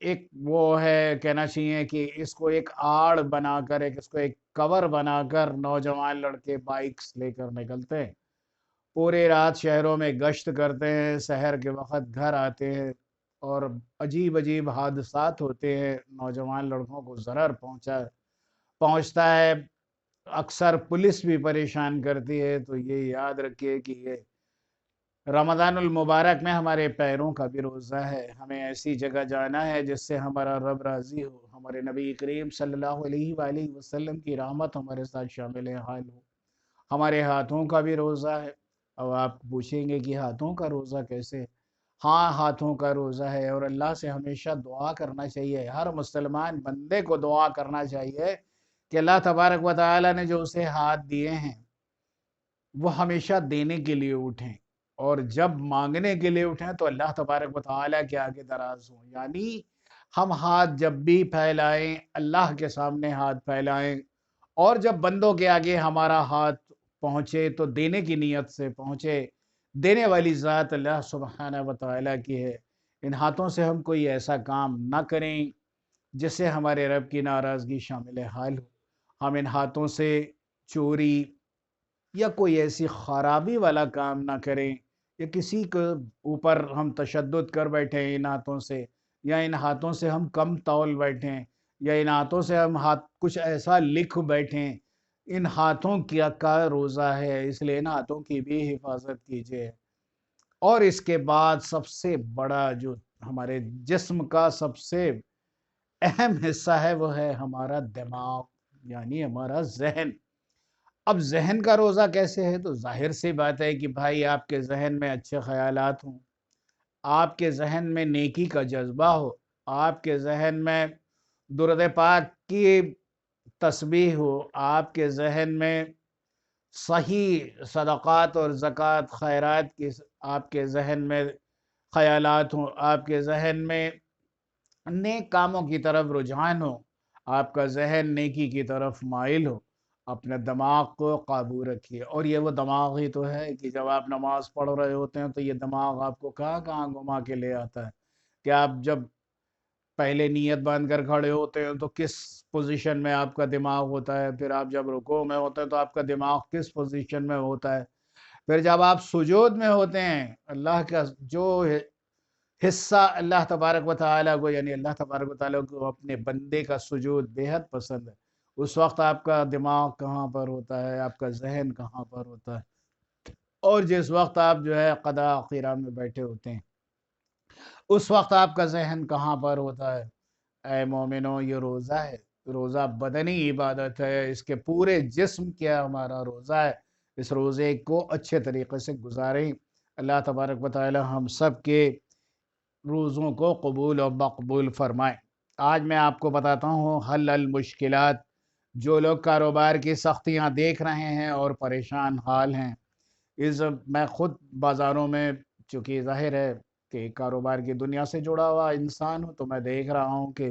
ایک وہ ہے کہنا چاہیے کہ اس کو ایک آڑ بنا کر اس کو ایک کور بنا کر نوجوان لڑکے بائکس لے کر نکلتے ہیں، پورے رات شہروں میں گشت کرتے ہیں، سحر کے وقت گھر آتے ہیں اور عجیب عجیب حادثات ہوتے ہیں، نوجوان لڑکوں کو ضرر پہنچتا ہے، اکثر پولیس بھی پریشان کرتی ہے۔ تو یہ یاد رکھیے کہ یہ رمضان المبارک میں ہمارے پیروں کا بھی روزہ ہے، ہمیں ایسی جگہ جانا ہے جس سے ہمارا رب راضی ہو، ہمارے نبی کریم صلی اللہ علیہ وآلہ وسلم کی رحمت ہمارے ساتھ شامل حال ہو۔ ہمارے ہاتھوں کا بھی روزہ ہے۔ اب آپ پوچھیں گے کہ ہاتھوں کا روزہ کیسے؟ ہاں، ہاتھوں کا روزہ ہے، اور اللہ سے ہمیشہ دعا کرنا چاہیے، ہر مسلمان بندے کو دعا کرنا چاہیے کہ اللہ تبارک و تعالیٰ نے جو اسے ہاتھ دیے ہیں وہ ہمیشہ دینے کے لیے اٹھیں، اور جب مانگنے کے لیے اٹھیں تو اللہ تبارک و تعالیٰ کے آگے دراز ہوں، یعنی ہم ہاتھ جب بھی پھیلائیں اللہ کے سامنے ہاتھ پھیلائیں، اور جب بندوں کے آگے ہمارا ہاتھ پہنچے تو دینے کی نیت سے پہنچے، دینے والی ذات اللہ سبحانہ و تعالیٰ کی ہے۔ ان ہاتھوں سے ہم کوئی ایسا کام نہ کریں جس سے ہمارے رب کی ناراضگی شامل حال ہو، ہم ان ہاتھوں سے چوری یا کوئی ایسی خرابی والا کام نہ کریں، یا کسی کے اوپر ہم تشدد کر بیٹھیں ان ہاتھوں سے، یا ان ہاتھوں سے ہم کم تول بیٹھیں، یا ان ہاتھوں سے ہم کچھ ایسا لکھ بیٹھیں۔ ان ہاتھوں کا روزہ ہے، اس لیے ان ہاتھوں کی بھی حفاظت کیجیے۔ اور اس کے بعد سب سے بڑا جو ہمارے جسم کا سب سے اہم حصہ ہے وہ ہے ہمارا دماغ، یعنی ہمارا ذہن۔ اب ذہن کا روزہ کیسے ہے؟ تو ظاہر سی بات ہے کہ بھائی آپ کے ذہن میں اچھے خیالات ہوں، آپ کے ذہن میں نیکی کا جذبہ ہو، آپ کے ذہن میں درود پاک کی تسبیح ہو، آپ کے ذہن میں صحیح صدقات اور زکوٰۃ خیرات کی آپ کے ذہن میں خیالات ہوں، آپ کے ذہن میں نیک کاموں کی طرف رجحان ہو، آپ کا ذہن نیکی کی طرف مائل ہو، اپنے دماغ کو قابو رکھیے۔ اور یہ وہ دماغ ہی تو ہے کہ جب آپ نماز پڑھ رہے ہوتے ہیں تو یہ دماغ آپ کو کہاں کہاں گھما کے لے آتا ہے، کہ آپ جب پہلے نیت باندھ کر کھڑے ہوتے ہیں تو کس پوزیشن میں آپ کا دماغ ہوتا ہے، پھر آپ جب رکوع میں ہوتے ہیں تو آپ کا دماغ کس پوزیشن میں ہوتا ہے، پھر جب آپ سجود میں ہوتے ہیں، اللہ کا جو حصہ اللہ تبارک و تعالیٰ کو، یعنی اللہ تبارک و تعالیٰ کو اپنے بندے کا سجود بے حد پسند ہے، اس وقت آپ کا دماغ کہاں پر ہوتا ہے، آپ کا ذہن کہاں پر ہوتا ہے؟ اور جس وقت آپ جو ہے قضاء اخیرہ میں بیٹھے ہوتے ہیں اس وقت آپ کا ذہن کہاں پر ہوتا ہے؟ اے مومنو، یہ روزہ ہے، روزہ بدنی عبادت ہے، اس کے پورے جسم کیا ہمارا روزہ ہے، اس روزے کو اچھے طریقے سے گزاریں۔ اللہ تبارک و تعالی ہم سب کے روزوں کو قبول و مقبول فرمائیں۔ آج میں آپ کو بتاتا ہوں حل المشکلات۔ جو لوگ کاروبار کی سختیاں دیکھ رہے ہیں اور پریشان حال ہیں، میں خود بازاروں میں، چونکہ ظاہر ہے کہ کاروبار کی دنیا سے جڑا ہوا انسان ہوں، تو میں دیکھ رہا ہوں کہ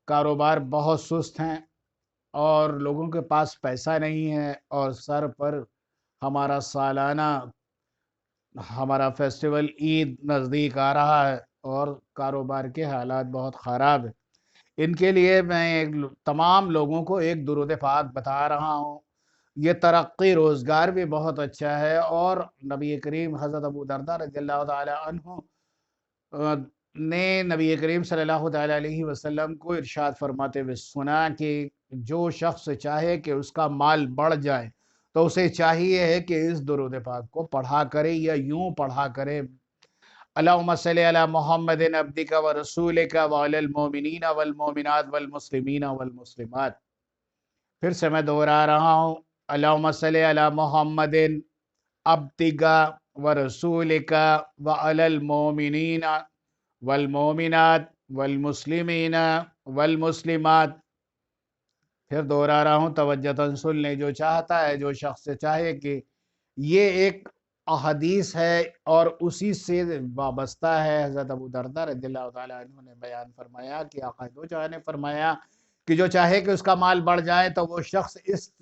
کاروبار بہت سست ہیں، اور لوگوں کے پاس پیسہ نہیں ہے، اور سر پر ہمارا سالانہ ہمارا فیسٹیول عید نزدیک آ رہا ہے، اور کاروبار کے حالات بہت خراب ہیں۔ ان کے لیے میں تمام لوگوں کو ایک درود پاک بتا رہا ہوں۔ یہ ترقی روزگار بھی بہت اچھا ہے، اور نبی کریم حضرت ابو درداء رضی اللہ تعالی عنہ نے نبی کریم صلی اللہ تعالی علیہ وسلم کو ارشاد فرماتے ہوئے سنا کہ جو شخص چاہے کہ اس کا مال بڑھ جائے تو اسے چاہیے ہے کہ اس درود پاک کو پڑھا کرے، یا یوں پڑھا کرے: اللہم صلی علی محمد عبدک و رسولک وعلی المومنین والمومنات والمسلمین والمسلمات۔ پھر سے میں دہرا رہا ہوں: اللہم صلی علی محمد عبدک و رسولک وعلی المومنین والمومنات والمسلمین والمسلمات۔ پھر دہرا رہا ہوں، توجہ سن لیں، جو چاہتا ہے، جو شخص چاہے کہ یہ ایک احادیث ہے اور اسی سے وابستہ ہے۔ حضرت ابو درداء رضی اللہ تعالیٰ عنہ نے بیان فرمایا کہ آقا دو جہاں نے فرمایا کہ جو چاہے کہ اس کا مال بڑھ جائے تو وہ شخص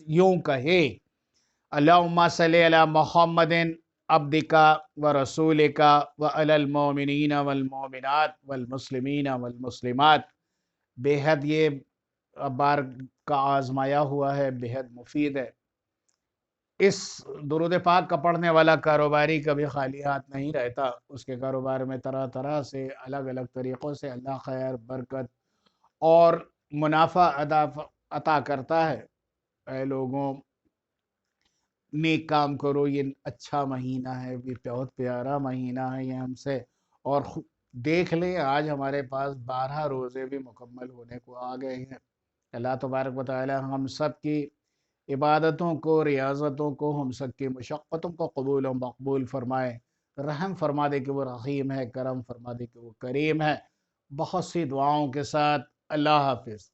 یوں کہے: اللہم صلی علی محمد عبدک و رسولک و علی المؤمنین والمؤمنات والمسلمین والمسلمات، بے حد یہ بار کا آزمایا ہوا ہے، بے حد مفید ہے۔ اس درود پاک کا پڑھنے والا کاروباری کبھی خالی ہاتھ نہیں رہتا، اس کے کاروبار میں طرح طرح سے الگ الگ طریقوں سے اللہ خیر، برکت اور منافع عطا کرتا ہے۔ اے لوگوں، نیک کام کرو، یہ اچھا مہینہ ہے، یہ بہت پیارا مہینہ ہے یہ ہم سے، اور دیکھ لیں آج ہمارے پاس 12 روزے بھی مکمل ہونے کو آ گئے ہیں۔ اللہ تبارک و تعالی ہم سب کی عبادتوں کو، ریاضتوں کو، ہم سب کی مشقتوں کو قبول و مقبول فرمائے، رحم فرما دے کہ وہ رحیم ہے، کرم فرما دے کہ وہ کریم ہے۔ بہت سی دعاؤں کے ساتھ اللہ حافظ۔